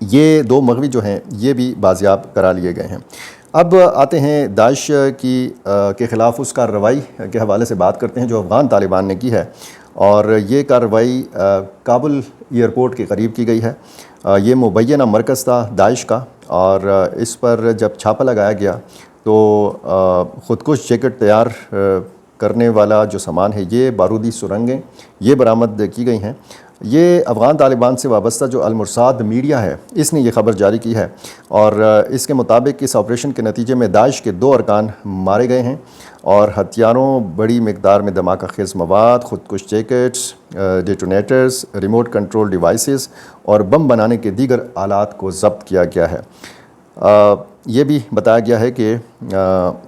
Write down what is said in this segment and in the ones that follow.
یہ 2 مغوی جو ہیں یہ بھی بازیاب کرا لیے گئے ہیں۔ اب آتے ہیں داعش کے خلاف اس کارروائی کے حوالے سے بات کرتے ہیں جو افغان طالبان نے کی ہے، اور یہ کارروائی کابل ایئرپورٹ کے قریب کی گئی ہے۔ یہ مبینہ مرکز تھا داعش کا، اور اس پر جب چھاپہ لگایا گیا تو خودکش جیکٹ تیار کرنے والا جو سامان ہے، یہ بارودی سرنگیں یہ برآمد کی گئی ہیں۔ یہ افغان طالبان سے وابستہ جو المرصاد میڈیا ہے اس نے یہ خبر جاری کی ہے، اور اس کے مطابق اس آپریشن کے نتیجے میں داعش کے 2 ارکان مارے گئے ہیں، اور ہتھیاروں، بڑی مقدار میں دھماکہ خیز مواد، خودکش jackets, detonators, remote control devices اور بم بنانے کے دیگر آلات کو ضبط کیا گیا ہے۔ یہ بھی بتایا گیا ہے کہ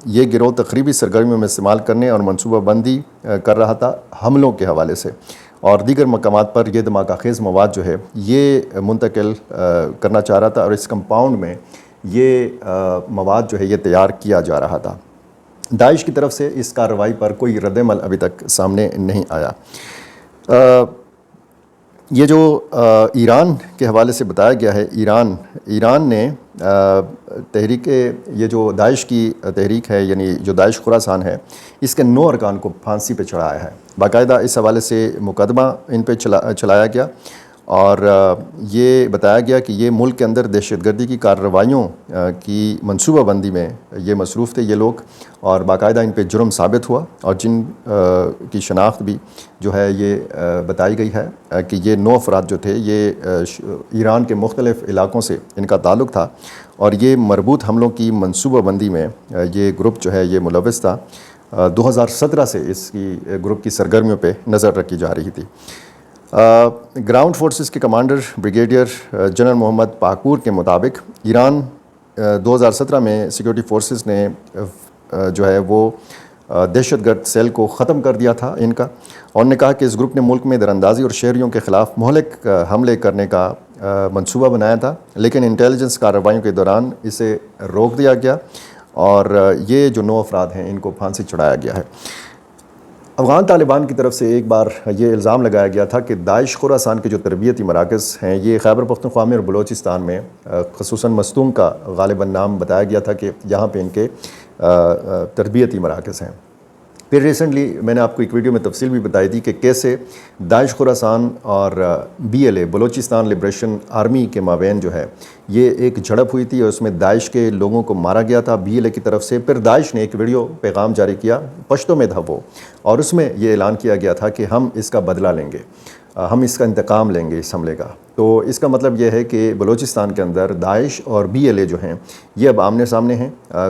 یہ گروہ تقریبی سرگرمیوں میں استعمال کرنے اور منصوبہ بندی کر رہا تھا حملوں کے حوالے سے، اور دیگر مقامات پر یہ دھماکہ خیز مواد جو ہے یہ منتقل کرنا چاہ رہا تھا، اور اس کمپاؤنڈ میں یہ مواد جو ہے یہ تیار کیا جا رہا تھا۔ داعش کی طرف سے اس کارروائی پر کوئی رد عمل ابھی تک سامنے نہیں آیا۔ یہ جو ایران کے حوالے سے بتایا گیا ہے، ایران نے یہ جو داعش کی تحریک ہے، یعنی جو داعش خراسان ہے، اس کے 9 ارکان کو پھانسی پہ چڑھایا ہے۔ باقاعدہ اس حوالے سے مقدمہ ان پہ چلایا گیا، اور یہ بتایا گیا کہ یہ ملک کے اندر دہشت گردی کی کارروائیوں کی منصوبہ بندی میں یہ مصروف تھے یہ لوگ، اور باقاعدہ ان پہ جرم ثابت ہوا، اور جن کی شناخت بھی جو ہے یہ بتائی گئی ہے کہ یہ 9 افراد جو تھے یہ ایران کے مختلف علاقوں سے ان کا تعلق تھا، اور یہ مربوط حملوں کی منصوبہ بندی میں یہ گروپ جو ہے یہ ملوث تھا۔ 2017 سے اس کی گروپ کی سرگرمیوں پہ نظر رکھی جا رہی تھی۔ گراؤنڈ فورسز کے کمانڈر بریگیڈیئر جنرل محمد پاکور کے مطابق ایران 2017 میں سیکیورٹی فورسز نے جو ہے وہ دہشت گرد سیل کو ختم کر دیا تھا ان کا، اور نے کہا کہ اس گروپ نے ملک میں دراندازی اور شہریوں کے خلاف مہلک حملے کرنے کا منصوبہ بنایا تھا، لیکن انٹیلیجنس کارروائیوں کے دوران اسے روک دیا گیا، اور یہ جو 9 افراد ہیں ان کو پھانسی چڑھایا گیا ہے۔ افغان طالبان کی طرف سے ایک بار یہ الزام لگایا گیا تھا کہ داعش خراسان کے جو تربیتی مراکز ہیں یہ خیبر پختونخوا میں اور بلوچستان میں، خصوصاً مستونگ کا غالباً نام بتایا گیا تھا کہ یہاں پہ ان کے تربیتی مراکز ہیں۔ پھر ریسنٹلی میں نے آپ کو ایک ویڈیو میں تفصیل بھی بتائی تھی کہ کیسے داعش خراسان اور BLA بلوچستان لبریشن آرمی کے مابین جو ہے یہ ایک جھڑپ ہوئی تھی، اور اس میں داعش کے لوگوں کو مارا گیا تھا BLA کی طرف سے۔ پھر داعش نے ایک ویڈیو پیغام جاری کیا، پشتو میں تھا وہ، اور اس میں یہ اعلان کیا گیا تھا کہ ہم اس کا بدلہ لیں گے، ہم اس کا انتقام لیں گے اس حملے کا۔ تو اس کا مطلب یہ ہے کہ بلوچستان کے اندر داعش اور BLA جو ہیں یہ اب آمنے سامنے ہیں۔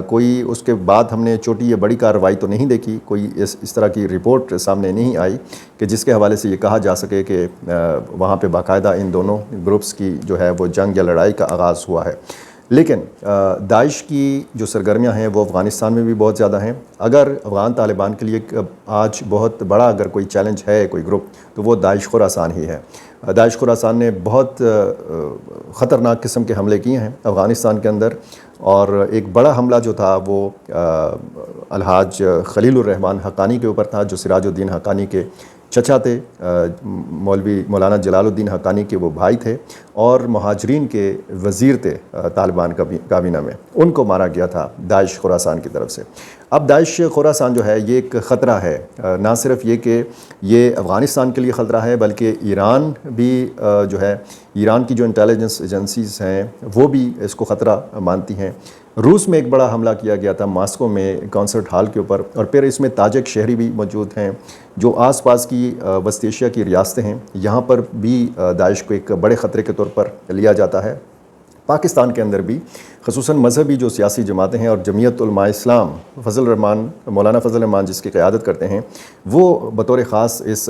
کوئی اس کے بعد ہم نے چھوٹی یا بڑی کارروائی تو نہیں دیکھی، کوئی اس طرح کی رپورٹ سامنے نہیں آئی کہ جس کے حوالے سے یہ کہا جا سکے کہ وہاں پہ باقاعدہ ان دونوں گروپس کی جو ہے وہ جنگ یا لڑائی کا آغاز ہوا ہے۔ لیکن داعش کی جو سرگرمیاں ہیں وہ افغانستان میں بھی بہت زیادہ ہیں۔ اگر افغان طالبان کے لیے آج بہت بڑا اگر کوئی چیلنج ہے کوئی گروپ تو وہ داعش خراسان ہی ہے۔ داعش خراسان نے بہت خطرناک قسم کے حملے کیے ہیں افغانستان کے اندر، اور ایک بڑا حملہ جو تھا وہ الحاج خلیل الرحمن حقانی کے اوپر تھا، جو سراج الدین حقانی کے چچا تھے، مولوی مولانا جلال الدین حقانی کے وہ بھائی تھے، اور مہاجرین کے وزیر تھے طالبان کابینہ میں، ان کو مارا گیا تھا داعش خراسان کی طرف سے۔ اب داعش خراسان جو ہے یہ ایک خطرہ ہے، نہ صرف یہ کہ یہ افغانستان کے لیے خطرہ ہے بلکہ ایران بھی جو ہے، ایران کی جو انٹیلیجنس ایجنسیز ہیں وہ بھی اس کو خطرہ مانتی ہیں۔ روس میں ایک بڑا حملہ کیا گیا تھا ماسکو میں کانسرٹ ہال کے اوپر، اور پھر اس میں تاجک شہری بھی موجود ہیں جو آس پاس کی وسطی ایشیا کی ریاستیں ہیں، یہاں پر بھی داعش کو ایک بڑے خطرے کے طور پر لیا جاتا ہے۔ پاکستان کے اندر بھی خصوصاً مذہبی جو سیاسی جماعتیں ہیں اور جمعیت علماء اسلام، مولانا فضل الرحمان جس کی قیادت کرتے ہیں، وہ بطور خاص اس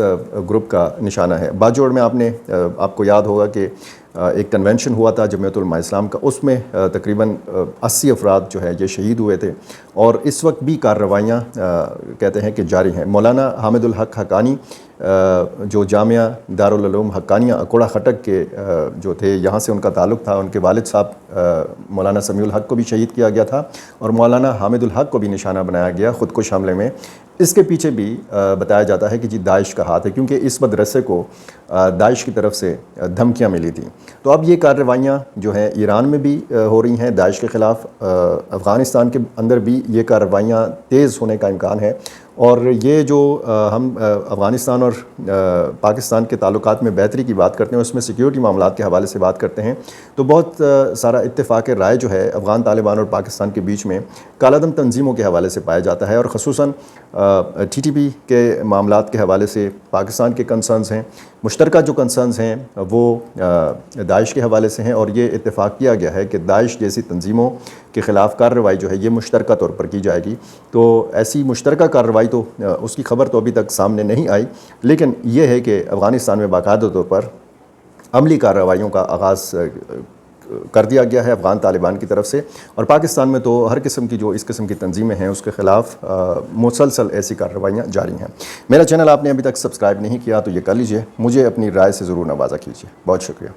گروپ کا نشانہ ہے۔ باجوڑ میں آپ کو یاد ہوگا کہ ایک کنونشن ہوا تھا جمعیت علماء اسلام کا، اس میں تقریباً 80 افراد جو ہے یہ شہید ہوئے تھے، اور اس وقت بھی کارروائیاں کہتے ہیں کہ جاری ہیں۔ مولانا حامد الحق حقانی جو جامعہ دارال علوم حقانیہ اکوڑا خٹک کے جو تھے یہاں سے ان کا تعلق تھا، ان کے والد صاحب مولانا سمیع الحق کو بھی شہید کیا گیا تھا اور مولانا حامد الحق کو بھی نشانہ بنایا گیا خود کش حملے میں۔ اس کے پیچھے بھی بتایا جاتا ہے کہ جی داعش کا ہاتھ ہے، کیونکہ اس مدرسے کو داعش کی طرف سے دھمکیاں ملی تھیں۔ تو اب یہ کارروائیاں جو ہیں ایران میں بھی ہو رہی ہیں داعش کے خلاف، افغانستان کے اندر بھی یہ کارروائیاں تیز ہونے کا امکان ہے، اور یہ جو ہم افغانستان اور پاکستان کے تعلقات میں بہتری کی بات کرتے ہیں، اس میں سیکیورٹی معاملات کے حوالے سے بات کرتے ہیں، تو بہت سارا اتفاق رائے جو ہے افغان طالبان اور پاکستان کے بیچ میں کالعدم تنظیموں کے حوالے سے پایا جاتا ہے، اور خصوصاً ٹی ٹی پی کے معاملات کے حوالے سے پاکستان کے کنسرنز ہیں، مشترکہ جو کنسرنز ہیں وہ داعش کے حوالے سے ہیں، اور یہ اتفاق کیا گیا ہے کہ داعش جیسی تنظیموں کے خلاف کارروائی جو ہے یہ مشترکہ طور پر کی جائے گی۔ تو ایسی مشترکہ کارروائی تو اس کی خبر تو ابھی تک سامنے نہیں آئی، لیکن یہ ہے کہ افغانستان میں باقاعدہ طور پر عملی کارروائیوں کا آغاز کر دیا گیا ہے افغان طالبان کی طرف سے، اور پاکستان میں تو ہر قسم کی جو اس قسم کی تنظیمیں ہیں اس کے خلاف مسلسل ایسی کارروائیاں جاری ہیں۔ میرا چینل آپ نے ابھی تک سبسکرائب نہیں کیا تو یہ کر لیجئے، مجھے اپنی رائے سے ضرور نوازا کیجیے۔ بہت شکریہ۔